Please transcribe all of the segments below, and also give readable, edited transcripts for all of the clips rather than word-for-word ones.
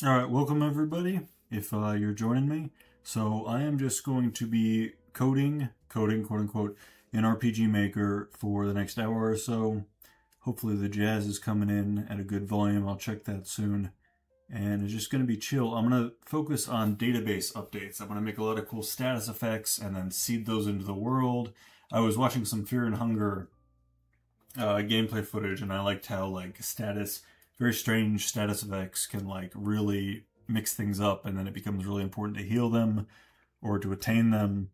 All right, welcome everybody. If you're joining me, so I am just going to be coding, quote unquote, in RPG Maker for the next hour or so. Hopefully the jazz is coming in at a good volume. I'll check that soon. And it's just going to be chill. I'm going to focus on database updates. I'm going to make a lot of cool status effects and then seed those into the world. I was watching some Fear and Hunger gameplay footage, and I liked how very strange status effects can really mix things up, and then it becomes really important to heal them or to attain them.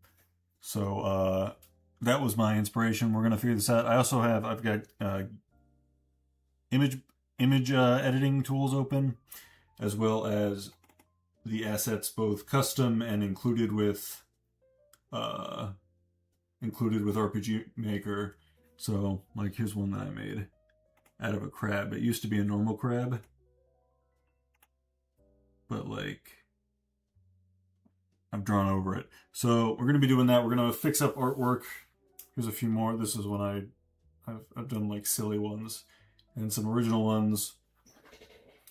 So that was my inspiration. We're gonna figure this out. I've got image editing tools open, as well as the assets both custom and included with RPG Maker. So, here's one that I made out of a crab. It used to be a normal crab, but, I've drawn over it. So, we're going to be doing that. We're going to fix up artwork. Here's a few more. This is when I've done, silly ones and some original ones.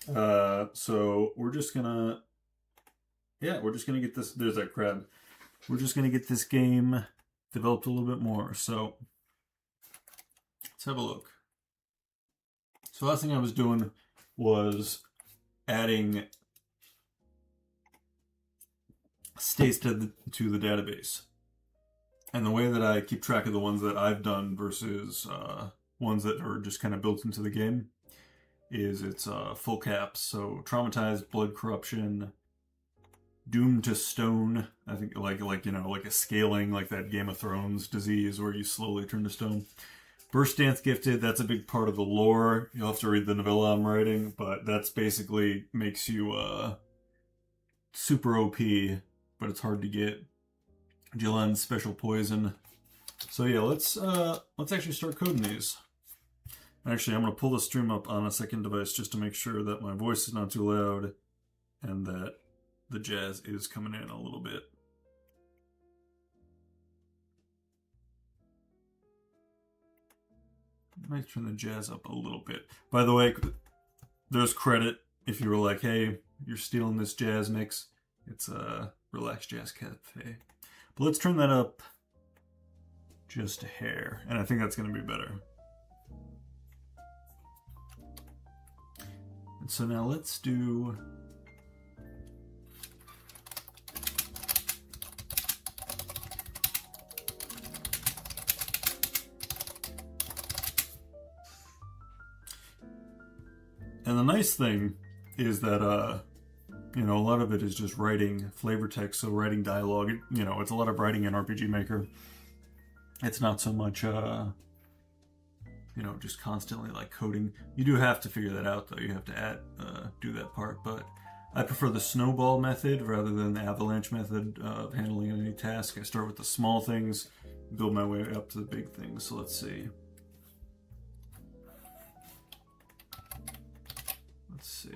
So, we're just going to get this. There's that crab. We're just going to get this game developed a little bit more. So, let's have a look. So last thing I was doing was adding states to the database. And the way that I keep track of the ones that I've done versus ones that are just kind of built into the game is it's full caps. So traumatized, blood corruption, doomed to stone. I think like a scaling, like that Game of Thrones disease where you slowly turn to stone. Burst Dance Gifted, that's a big part of the lore. You'll have to read the novella I'm writing, but that's basically makes you super OP, but it's hard to get. Jillen's Special Poison. So yeah, let's actually start coding these. Actually, I'm going to pull the stream up on a second device just to make sure that my voice is not too loud and that the jazz is coming in a little bit. I might turn the jazz up a little bit. By the way, there's credit if you were like, hey, you're stealing this jazz mix. It's a Relaxed Jazz Cafe. But let's turn that up just a hair, and I think that's going to be better. And so now let's do... And the nice thing is that, a lot of it is just writing flavor text, so writing dialogue. It's a lot of writing in RPG Maker. It's not so much, just constantly coding. You do have to figure that out, though. You have to do that part, but I prefer the snowball method rather than the avalanche method of handling any task. I start with the small things, build my way up to the big things. So let's see. Let's see.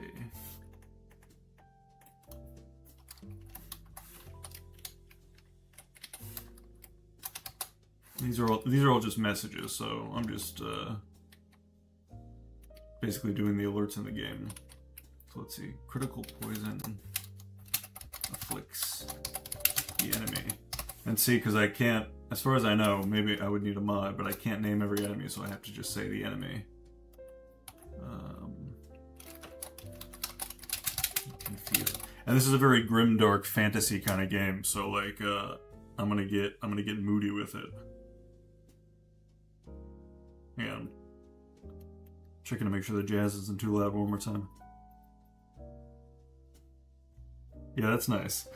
These are all just messages, so I'm just basically doing the alerts in the game. So let's see. Critical poison afflicts the enemy. And see, because I can't, as far as I know, maybe I would need a mod, but I can't name every enemy, so I have to just say the enemy. And this is a very grim, dark fantasy kind of game, so I'm gonna get moody with it. And checking to make sure the jazz isn't too loud one more time. Yeah, that's nice.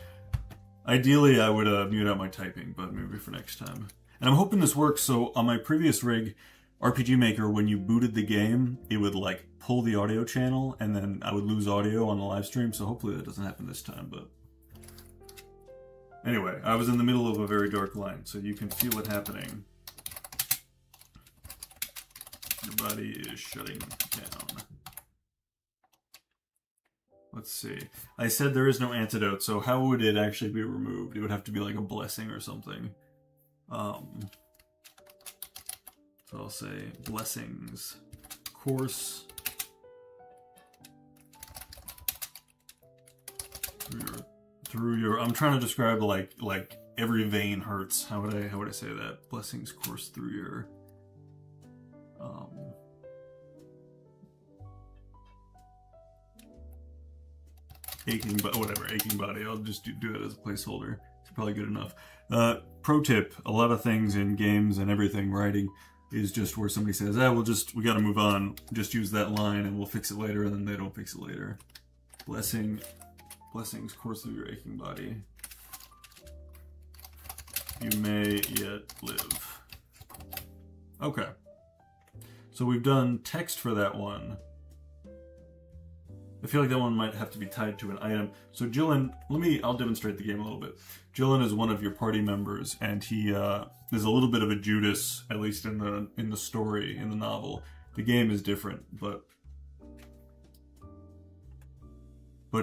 Ideally, I would mute out my typing, but maybe for next time. And I'm hoping this works. So on my previous rig, RPG Maker, when you booted the game, it would pull the audio channel, and then I would lose audio on the live stream. So hopefully that doesn't happen this time. But anyway, I was in the middle of a very dark line, so you can feel it happening. Your body is shutting down. Let's see. I said there is no antidote, so how would it actually be removed? It would have to be like a blessing or something. So I'll say blessings, course, through your. I'm trying to describe like every vein hurts. How would I say that? Blessings course through your. Aching, but whatever, aching body. I'll just do it as a placeholder. It's probably good enough. Pro tip: a lot of things in games and everything, writing is just where somebody says, we got to move on. Just use that line and we'll fix it later, and then they don't fix it later. Blessings course through your aching body. You may yet live. Okay. So we've done text for that one. I feel like that one might have to be tied to an item. So Jillian, I'll demonstrate the game a little bit. Jillian is one of your party members, and he is a little bit of a Judas, at least in the story, in the novel. The game is different, but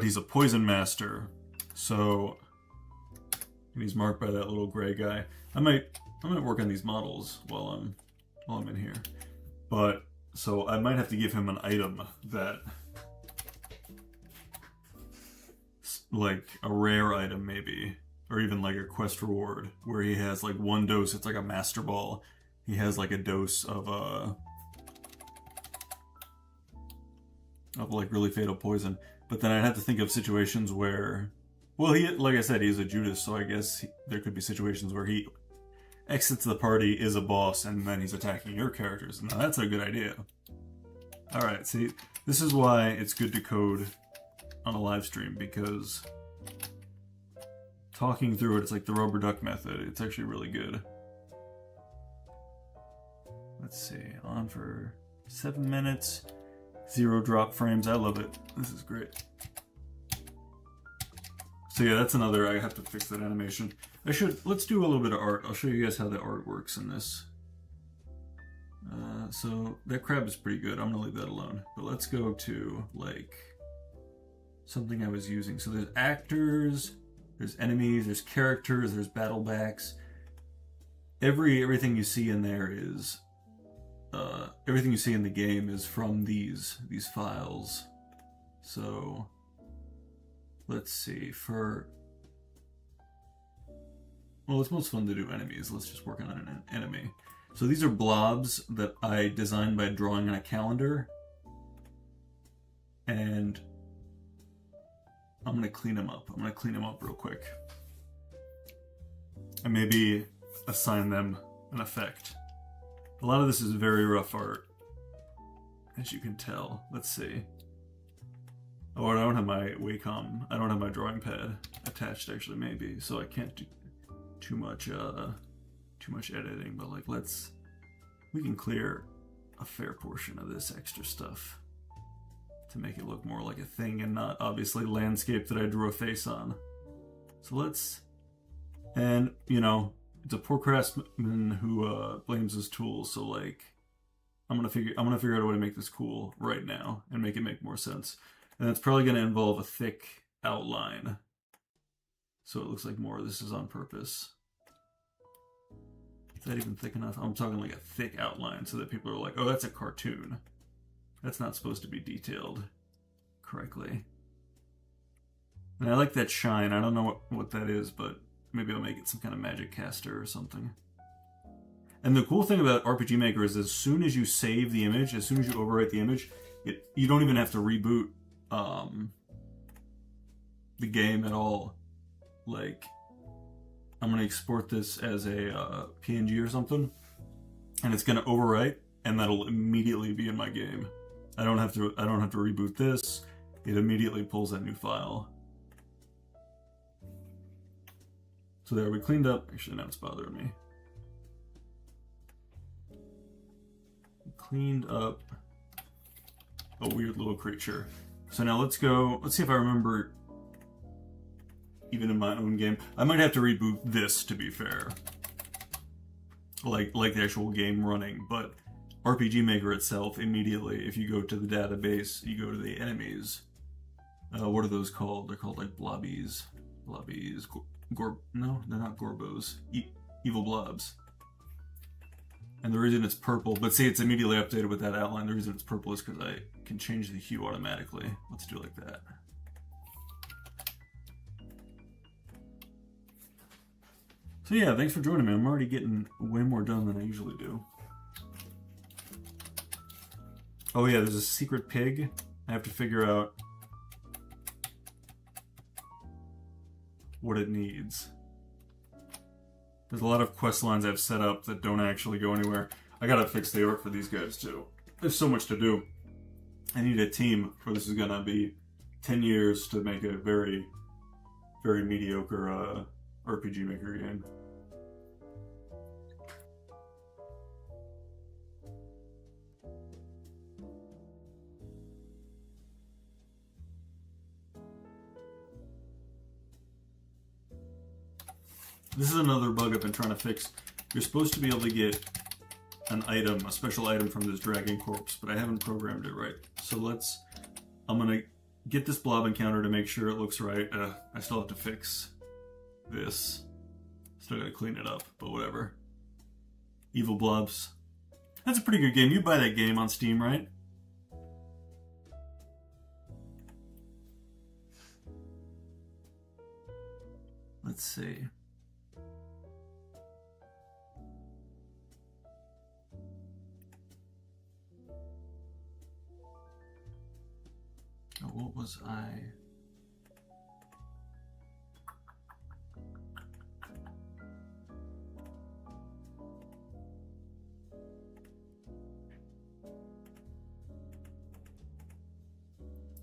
he's a poison master. So, and he's marked by that little gray guy. I might work on these models while I'm in here. But so I might have to give him an item that, like a rare item maybe, or even like a quest reward where he has like one dose. It's like a master ball. He has like a dose of like really fatal poison. But then I have to think of situations where, well, like I said, he's a Judas, so I guess there could be situations where he exits the party, is a boss, and then he's attacking your characters. Now that's a good idea. Alright, see, this is why it's good to code on a live stream, because talking through it's like the rubber duck method. It's actually really good. Let's see, on for 7 minutes, 0 drop frames. I love it. This is great. So yeah, that's another, I have to fix that animation. Let's do a little bit of art. I'll show you guys how the art works in this. So that crab is pretty good. I'm gonna leave that alone. But let's go to like something I was using. So there's actors, there's enemies, there's characters, there's battle backs. Everything you see in there is everything you see in the game is from these files. So let's see, well, it's most fun to do enemies. Let's just work on an enemy. So these are blobs that I designed by drawing on a calendar. And I'm going to clean them up. I'm going to clean them up real quick. And maybe assign them an effect. A lot of this is very rough art, as you can tell. Let's see. Oh, I don't have my Wacom. I don't have my drawing pad attached, actually, maybe. So I can't do too much editing. But like, we can clear a fair portion of this extra stuff to make it look more like a thing and not obviously landscape that I drew a face on. So and you know, it's a poor craftsman who blames his tools. So like, I'm gonna figure out a way to make this cool right now and make it make more sense. And it's probably gonna involve a thick outline. So it looks like more of this is on purpose. Is that even thick enough? I'm talking like a thick outline so that people are like, oh, that's a cartoon. That's not supposed to be detailed correctly. And I like that shine. I don't know what that is, but maybe I'll make it some kind of magic caster or something. And the cool thing about RPG Maker is as soon as you save the image, as soon as you overwrite the image, you don't even have to reboot the game at all. Like, I'm going to export this as a PNG or something, and it's going to overwrite, and that'll immediately be in my game. I don't have to reboot this. It immediately pulls that new file. So there, we cleaned up. Actually, now it's bothering me. We cleaned up a weird little creature. So now let's see if I remember, even in my own game. I might have to reboot this, to be fair. Like the actual game running, but RPG Maker itself, immediately, if you go to the database, you go to the enemies. What are those called? They're called like blobbies. Blobbies. No, they're not gorbos. Evil blobs. And the reason it's purple, but see, it's immediately updated with that outline. The reason it's purple is because I can change the hue automatically. Let's do it like that. So yeah, thanks for joining me. I'm already getting way more done than I usually do. Oh yeah, there's a secret pig. I have to figure out what it needs. There's a lot of quest lines I've set up that don't actually go anywhere. I gotta fix the art for these guys too. There's so much to do. I need a team for this is gonna be 10 years to make a very, very mediocre RPG Maker game. This is another bug I've been trying to fix. You're supposed to be able to get an item, a special item from this dragon corpse, but I haven't programmed it right. So I'm gonna get this blob encounter to make sure it looks right. I still have to fix this. Still gotta clean it up, but whatever. Evil blobs. That's a pretty good game. You buy that game on Steam, right? Let's see. Oh, what was I?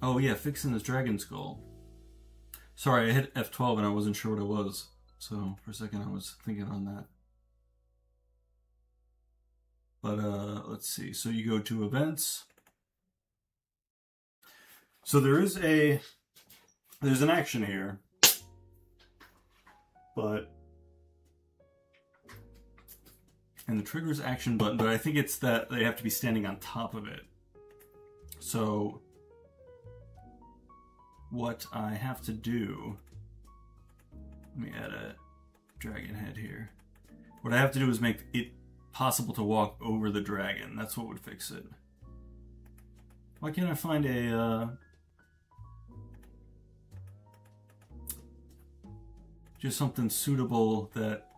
Oh yeah, fixing this dragon skull. Sorry, I hit F12 and I wasn't sure what it was. So for a second I was thinking on that. But let's see. So you go to events. So there's an action here. And the trigger's action button, but I think it's that they have to be standing on top of it. So what I have to do, let me add a dragon head here. What I have to do is make it possible to walk over the dragon. That's what would fix it. Why can't I find just something suitable that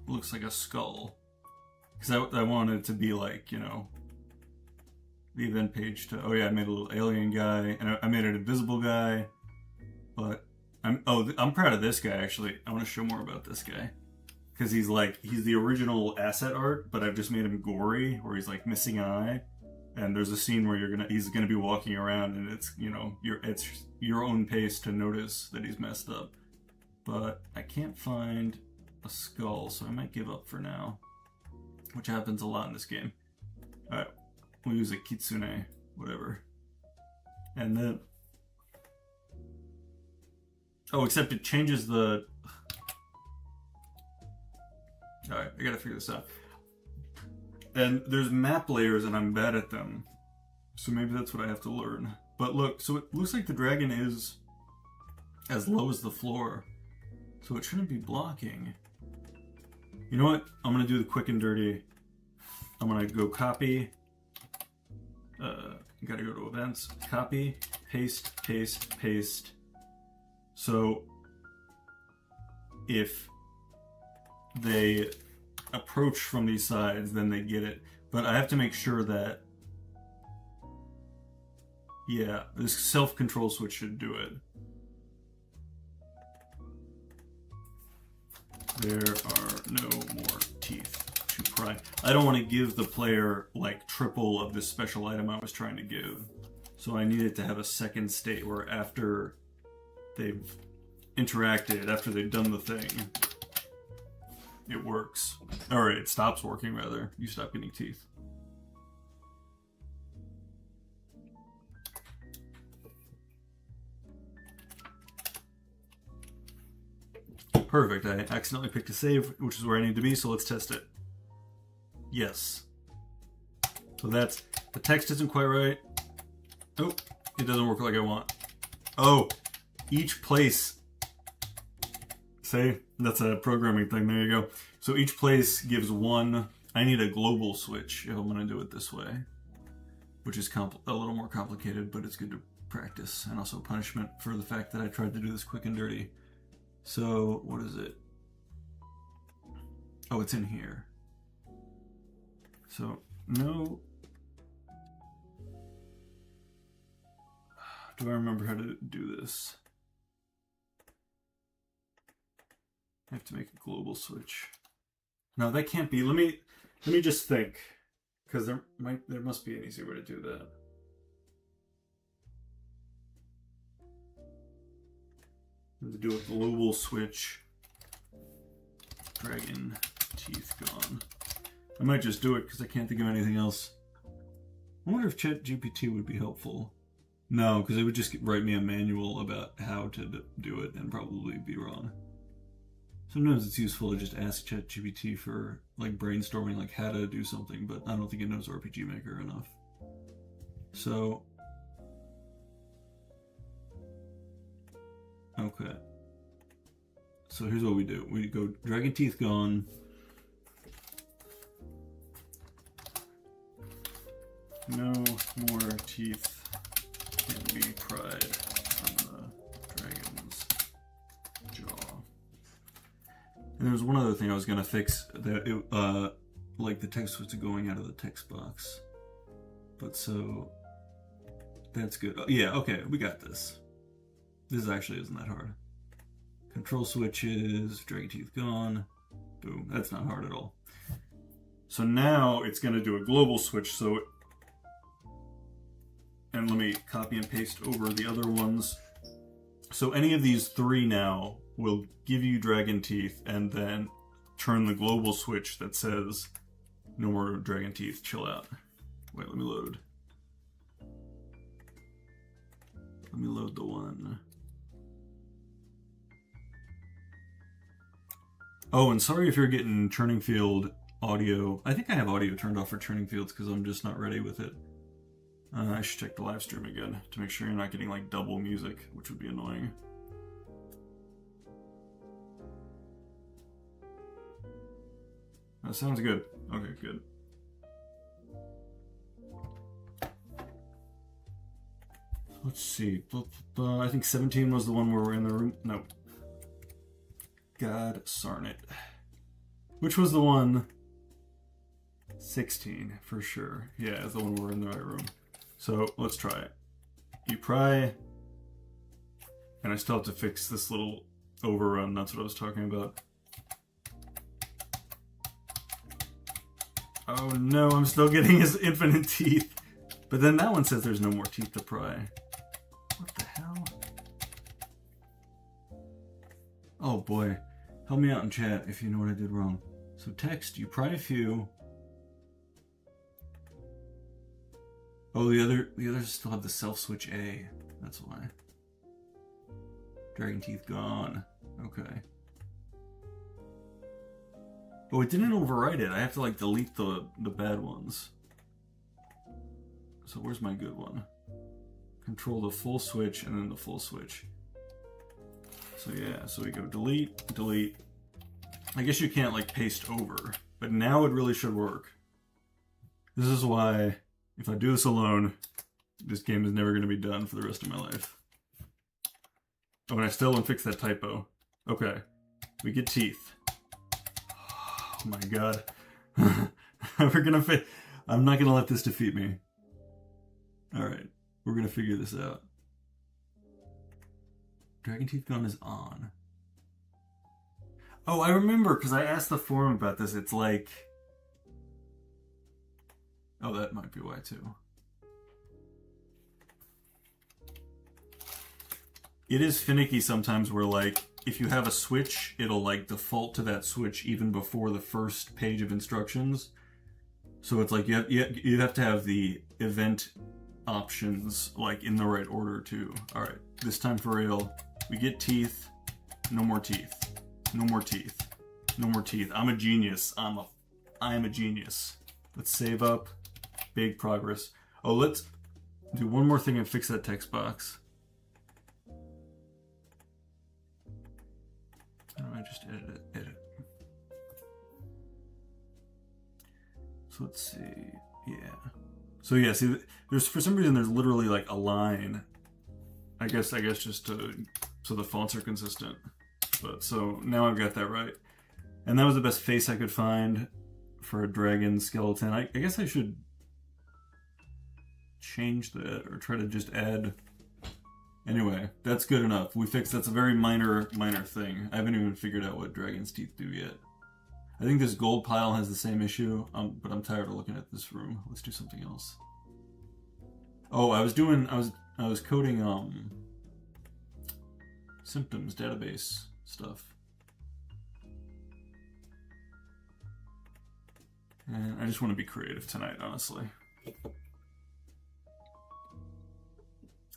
looks like a skull? Because I want it to be like, you know, the event page to, oh yeah, I made a little alien guy, and I made an invisible guy, but I'm proud of this guy actually. I want to show more about this guy. Because he's the original asset art, but I've just made him gory, where he's like missing an eye. And there's a scene where he's gonna be walking around, and it's, you know, it's your own pace to notice that he's messed up. But I can't find a skull, so I might give up for now. Which happens a lot in this game. Alright, we'll use a kitsune, whatever. And then... oh, except it changes the... Alright, I gotta figure this out. And there's map layers and I'm bad at them. So maybe that's what I have to learn. But look, so it looks like the dragon is as low as the floor. So it shouldn't be blocking. You know what? I'm gonna do the quick and dirty. I'm gonna go copy. Gotta go to events. Copy, paste, paste, paste. So if they approach from these sides, then they get it. But I have to make sure that, yeah, this self-control switch should do it. There are no more teeth to pry. I don't want to give the player like triple of this special item I was trying to give. So I needed to have a second state where after they've interacted, after they've done the thing, it works. Or it stops working, rather. You stop getting teeth. Perfect. I accidentally picked a save, which is where I need to be, so let's test it. Yes. So that's... the text isn't quite right. Oh, it doesn't work like I want. Oh, each place... see? That's a programming thing. There you go. So each place gives one... I need a global switch if I'm going to do it this way. Which is a little more complicated, but it's good to practice. And also punishment for the fact that I tried to do this quick and dirty. So, what is it? Oh, it's in here. So, no. Do I remember how to do this? I have to make a global switch. No, that can't be. Let me just think, because there must be an easier way to do that. I have to do a global switch. Dragon teeth gone. I might just do it because I can't think of anything else. I wonder if ChatGPT would be helpful. No, because it would just write me a manual about how to do it and probably be wrong. Sometimes it's useful to just ask ChatGPT for like brainstorming like how to do something, but I don't think it knows RPGMaker enough. So, okay. So here's what we do. We go dragon teeth gone. No more teeth can be pried from the dragon's jaw. And there was one other thing I was gonna fix that it, like the text was going out of the text box. But so that's good. Oh, yeah, okay, we got this. This actually isn't that hard. Control switches, dragon teeth gone. Boom, that's not hard at all. So now it's gonna do a global switch, so and let me copy and paste over the other ones. So any of these three now will give you dragon teeth and then turn the global switch that says no more dragon teeth, chill out. Wait, let me load. Let me load the one. Oh, and sorry if you're getting turning field audio. I think I have audio turned off for turning fields because I'm just not ready with it. I should check the live stream again to make sure you're not getting like double music, which would be annoying. That sounds good. Okay, good. Let's see. I think 17 was the one where we're in the room. No. God sarn it. Which was the one? 16, for sure. Yeah, it's the one where we're in the right room. So, let's try it. You pry. And I still have to fix this little overrun. That's what I was talking about. Oh no, I'm still getting his infinite teeth. But then that one says there's no more teeth to pry. What the hell? Oh boy. Help me out in chat if you know what I did wrong. So text, you pry a few. Oh, the others still have the self switch A. That's why. Dragon teeth gone. Okay. Oh, it didn't overwrite it. I have to like delete the bad ones. So where's my good one? Control the full switch and then the full switch. So yeah, so we go delete, delete. I guess you can't like paste over, but now it really should work. This is why if I do this alone, this game is never going to be done for the rest of my life. Oh, and I still didn't fix that typo. Okay, we get teeth. Oh my god. We're gonna I'm not gonna let this defeat me. Alright, we're gonna figure this out. Dragon Teeth Gun is on. Oh, I remember, because I asked the forum about this. It's like... Oh, that might be why, too. It is finicky sometimes where, like, if you have a switch, it'll, like, default to that switch even before the first page of instructions. So it's like you have to have the event options, like, in the right order, too. Alright, this time for real. We get teeth. No more teeth. No more teeth. No more teeth. I'm a genius. I am a genius. Let's save up. Big progress. Oh, let's do one more thing and fix that text box. How do I just edit it? Edit. So let's see. Yeah. So yeah, see, there's for some reason there's literally like a line. I guess just to so the fonts are consistent. But so now I've got that right. And that was the best face I could find for a dragon skeleton. I guess I should change that or try to just add... Anyway, that's good enough. We fixed... That's a very minor thing. I haven't even figured out what dragon's teeth do yet. I think this gold pile has the same issue, but I'm tired of looking at this room. Let's do something else. Oh, I was coding symptoms database stuff. And I just want to be creative tonight, honestly.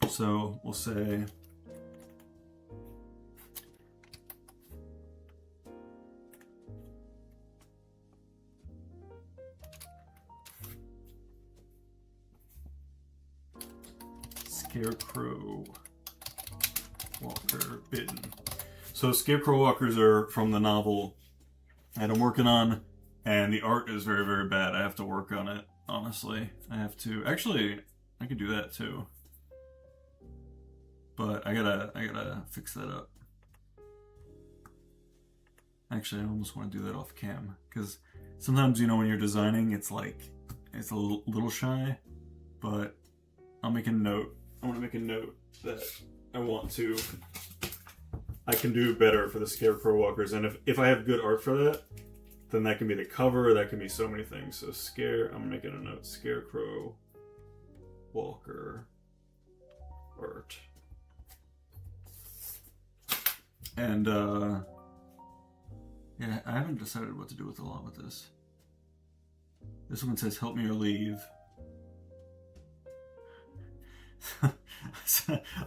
So we'll say Scarecrow Walker bitten. So Scarecrow Walkers are from the novel that I'm working on, and the art is very, very bad. I have to work on it, honestly. I have to... Actually, I could do that too. But I gotta fix that up. Actually, I almost want to do that off cam, because sometimes, you know, when you're designing, it's like, it's a little shy, but I'll make a note. I want to make a note that I can do better for the Scarecrow Walkers, and if I have good art for that, then that can be the cover, that can be so many things. So I'm making a note, Scarecrow Walker art. And, yeah, I haven't decided what to do with a lot with this. This one says, help me or leave.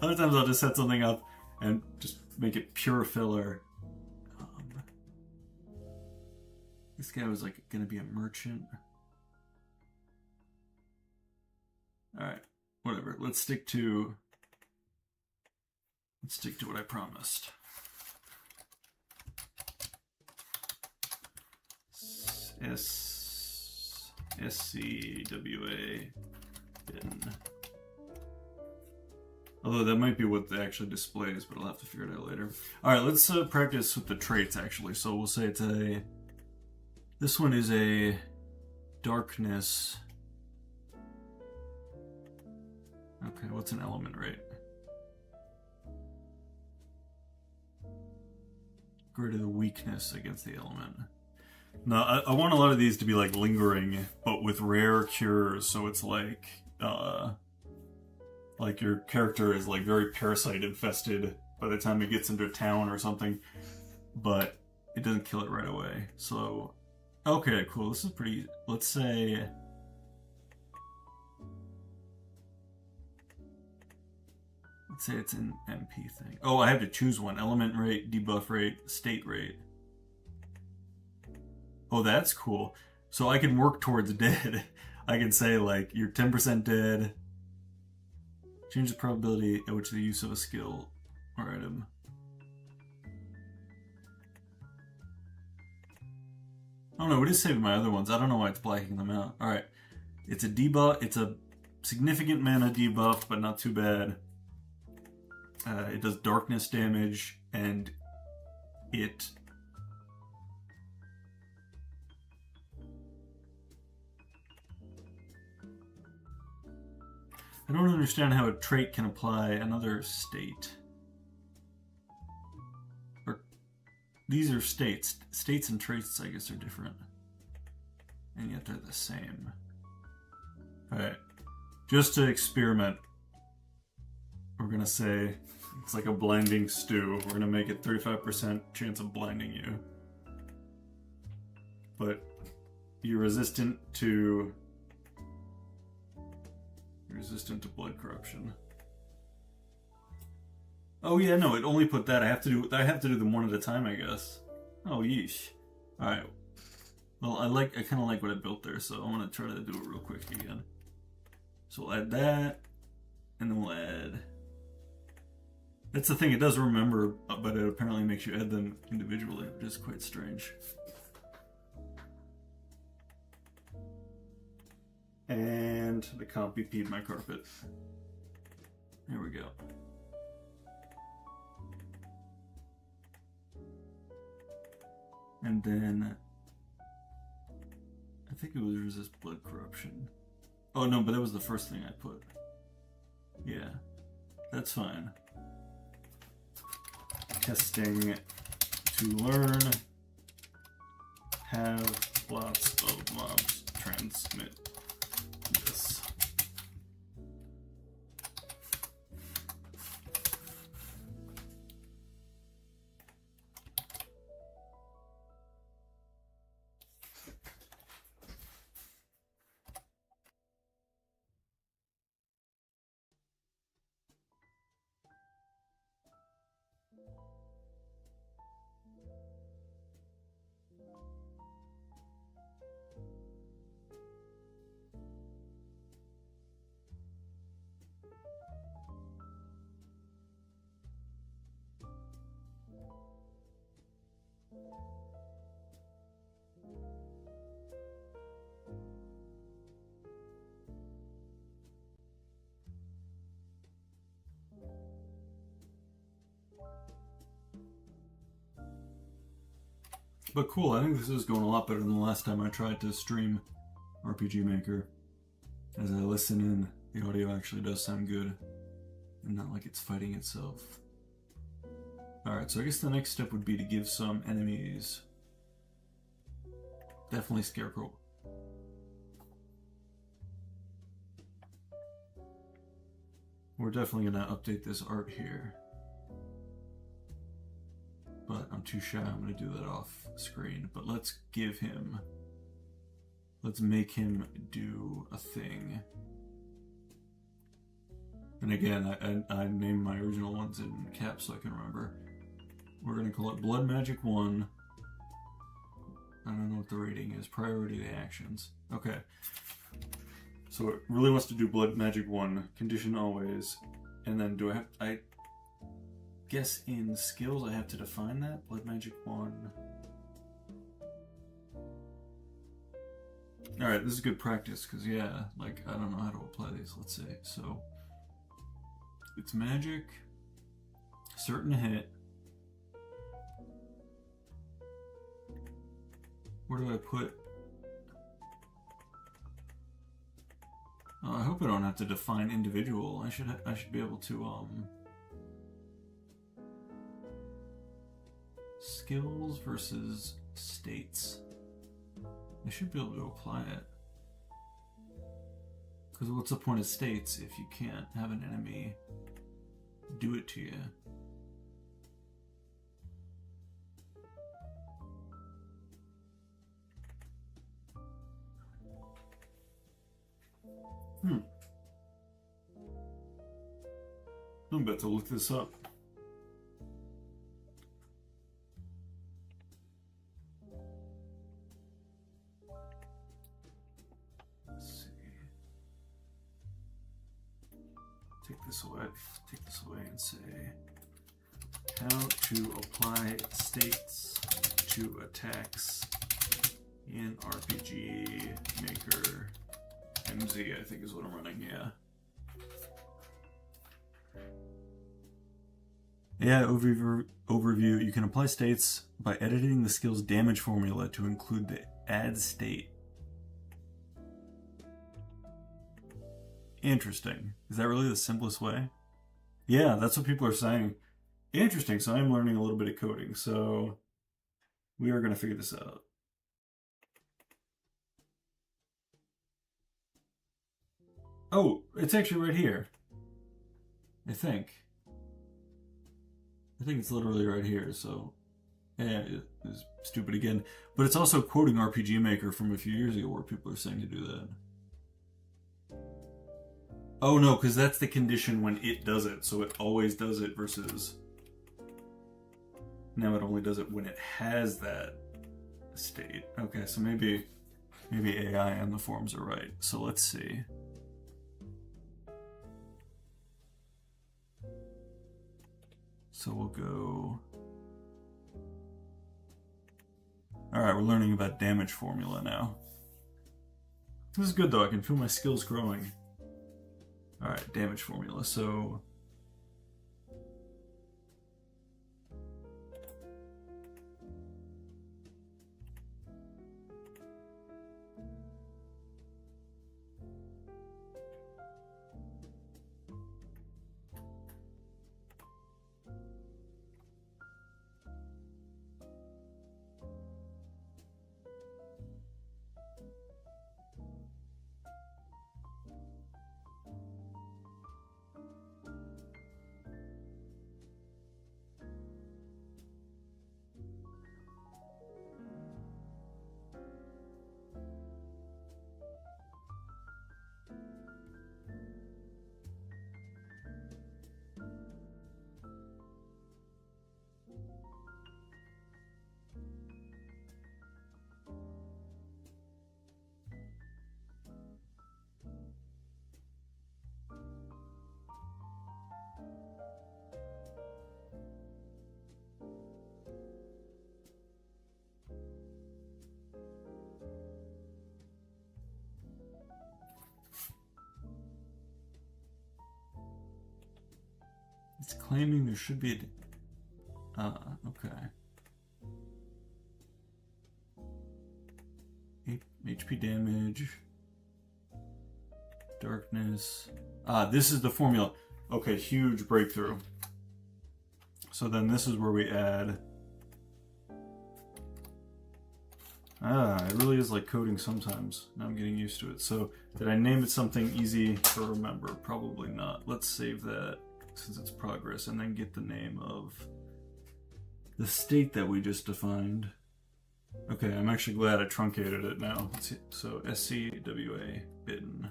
Other times I'll just set something up and just make it pure filler. This guy was like gonna be a merchant. Alright, whatever. Let's stick to what I promised. SCWA bin. Although that might be what it actually displays, but I'll have to figure it out later. Alright, let's practice with the traits actually. So we'll say this one is a darkness. Okay, what's an element rate? Greater the weakness against the element. Now, I want a lot of these to be like lingering, but with rare cures, so it's like your character is like very parasite infested by the time it gets into town or something, but it doesn't kill it right away. So, okay, cool. This is pretty, let's say it's an MP thing. Oh, I have to choose one. Element rate, debuff rate, state rate. Oh, that's cool. So I can work towards dead. I can say, like, you're 10% dead. Change the probability at which the use of a skill or item. I don't know, it is saving my other ones. I don't know why it's blacking them out. Alright. It's a debuff. It's a significant mana debuff, but not too bad. It does darkness damage, and it... I don't understand how a trait can apply another state. Or, these are states. States and traits, I guess, are different. And yet they're the same. Alright. Just to experiment, we're gonna say it's like a blinding stew. We're gonna make it 35% chance of blinding you. But you're resistant to blood corruption. Oh yeah, no, it only put that. I have to do them one at a time, I guess. Oh yeesh. Alright. Well, I kinda like what I built there, so I wanna try to do it real quick again. So we'll add that, and then we'll add... That's the thing, it does remember, but it apparently makes you add them individually, which is quite strange. And the comp BP'd my carpet. There we go. And then I think it was resist blood corruption. Oh no, but that was the first thing I put. Yeah, that's fine. Testing to learn. Have lots of mobs transmit this. But cool, I think this is going a lot better than the last time I tried to stream RPGMaker. As I listen in, the audio actually does sound good, and not like it's fighting itself. Alright, so I guess the next step would be to give some enemies. Definitely Scarecrow. We're definitely going to update this art here. But I'm too shy, I'm going to do that off screen. But let's give him... Let's make him do a thing. And again, I named my original ones in caps so I can remember. We're going to call it Blood Magic 1. I don't know what the rating is. Priority to actions. Okay. So it really wants to do Blood Magic 1. Condition always. And then do I have... I guess in skills I have to define that. Blood Magic 1. Alright, this is good practice, because yeah, like, I don't know how to apply these, let's say. So, it's magic, certain hit. Where do I put... Oh, I hope I don't have to define individual. I should be able to, skills versus states. I should be able to apply it. Because what's the point of states if you can't have an enemy do it to you? I'm about to look this up. Take this away and say how to apply states to attacks in RPG Maker MZ, I think is what I'm running, yeah. Yeah, overview. You can apply states by editing the skill's damage formula to include the add state. Interesting. Is that really the simplest way? Yeah, that's what people are saying. Interesting, so I'm learning a little bit of coding, so we are going to figure this out. Oh, it's actually right here. I think it's literally right here, so yeah, it's stupid again. But it's also quoting RPGMaker from a few years ago where people are saying to do that. Oh no, because that's the condition when it does it, so it always does it versus now it only does it when it has that state. Okay, so maybe AI and the forms are right. So let's see. So we'll go... Alright, we're learning about damage formula now. This is good though, I can feel my skills growing. Alright, damage formula, so... It's claiming there should be a... okay. HP damage. Darkness. This is the formula. Okay, huge breakthrough. So then this is where we add... it really is like coding sometimes. Now I'm getting used to it. So did I name it something easy to remember? Probably not. Let's save that since it's progress and then get the name of the state that we just defined. Okay, I'm actually glad I truncated it now. Let's see. So SCWA bidden.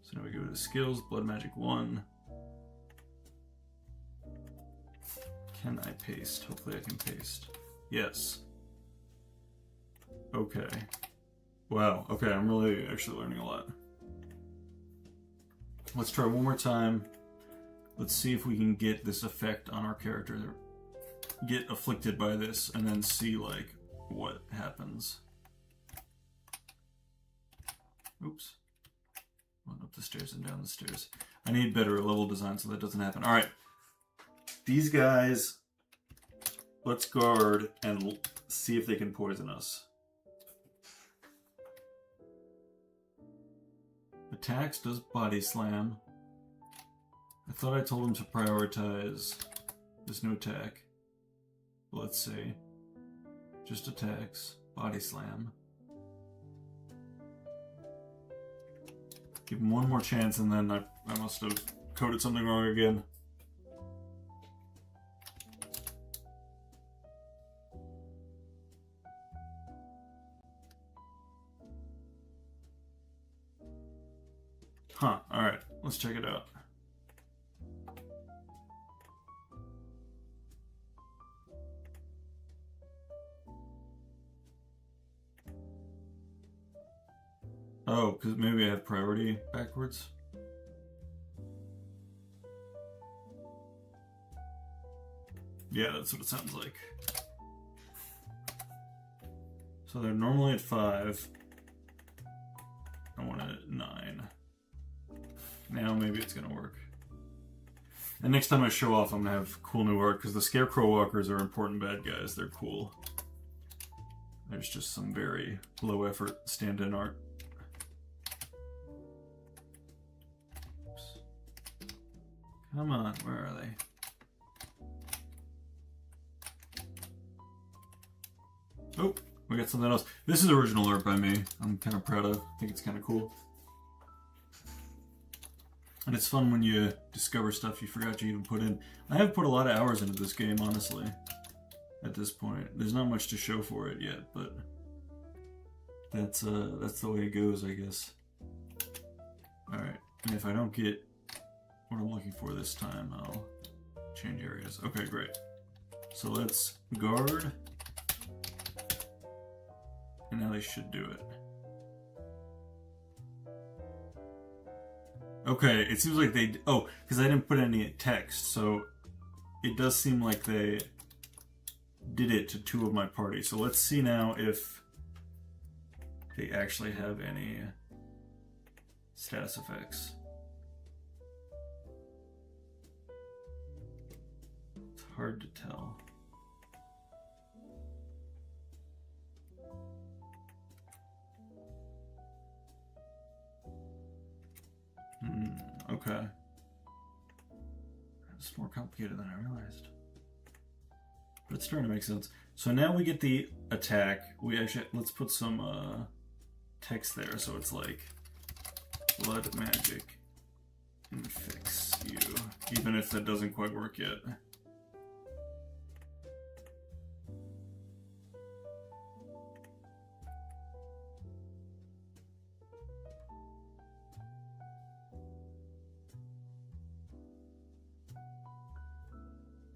So now we go to skills, blood magic 1. Can I paste? Hopefully I can paste. Yes. Okay. Wow. Okay, I'm really actually learning a lot. Let's try one more time. Let's see if we can get this effect on our character. Get afflicted by this and then see like what happens. Oops. Went up the stairs and down the stairs. I need better level design so that doesn't happen. Alright. These guys, let's guard and see if they can poison us. Attacks does body slam. I thought I told him to prioritize this new attack. Let's see. Just attacks. Body slam. Give him one more chance and then I must have coded something wrong again. Huh, alright. Let's check it out. Oh, because maybe I have priority backwards? Yeah, that's what it sounds like. So they're normally at 5. I want it at 9. Now maybe it's gonna work. And next time I show off, I'm gonna have cool new art, because the Scarecrow Walkers are important bad guys. They're cool. There's just some very low effort stand-in art. Oops. Come on, where are they? Oh, we got something else. This is original art by me. I'm kind of proud of. I think it's kind of cool. And it's fun when you discover stuff you forgot you even put in. I have put a lot of hours into this game, honestly. At this point, there's not much to show for it yet, but that's the way it goes, I guess. All right, and if I don't get what I'm looking for this time, I'll change areas. Okay, great. So let's guard, and now they should do it. Okay, it seems like they... Oh, because I didn't put any text, so it does seem like they did it to 2 of my party. So let's see now if they actually have any status effects. It's hard to tell. Okay. It's more complicated than I realized. But it's starting to make sense. So now we get the attack. We actually, let's put some text there so it's like blood magic infects you. Even if that doesn't quite work yet.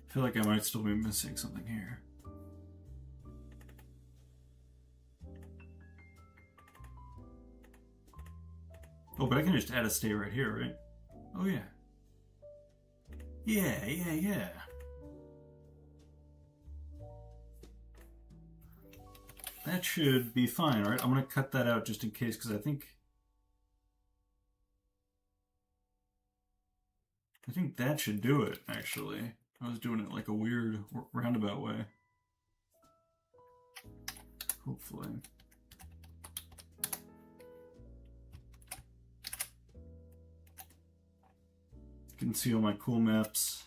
I feel like I might still be missing something here. Oh, but I can just add a state right here, right? Oh, yeah. Yeah. That should be fine, right? I'm going to cut that out just in case, because I think... I think that should do it, actually. I was doing it like a weird roundabout way. Hopefully. You can see all my cool maps.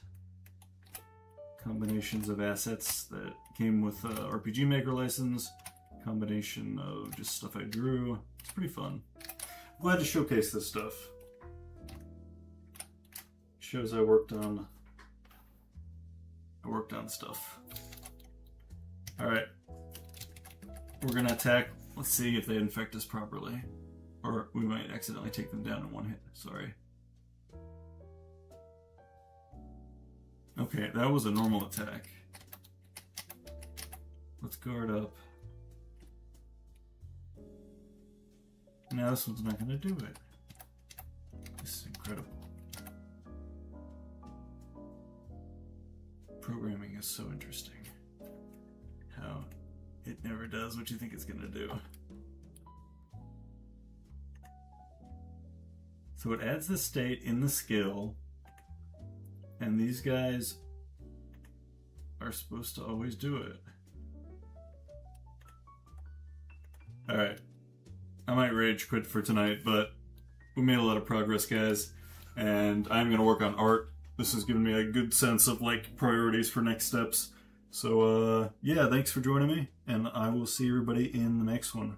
Combinations of assets that came with RPGMaker license. Combination of just stuff I drew. It's pretty fun. I'm glad to showcase this stuff. Shows I worked on stuff. Alright. We're gonna attack. Let's see if they infect us properly. Or we might accidentally take them down in one hit. Sorry. Okay, that was a normal attack. Let's guard up. Now this one's not gonna do it. This is incredible. Programming is so interesting. How it never does what you think it's gonna do. So it adds the state in the skill, and these guys are supposed to always do it. Alright. I might rage quit for tonight, but we made a lot of progress, guys, and I'm gonna work on art. This has given me a good sense of like priorities for next steps. So yeah, thanks for joining me, and I will see everybody in the next one.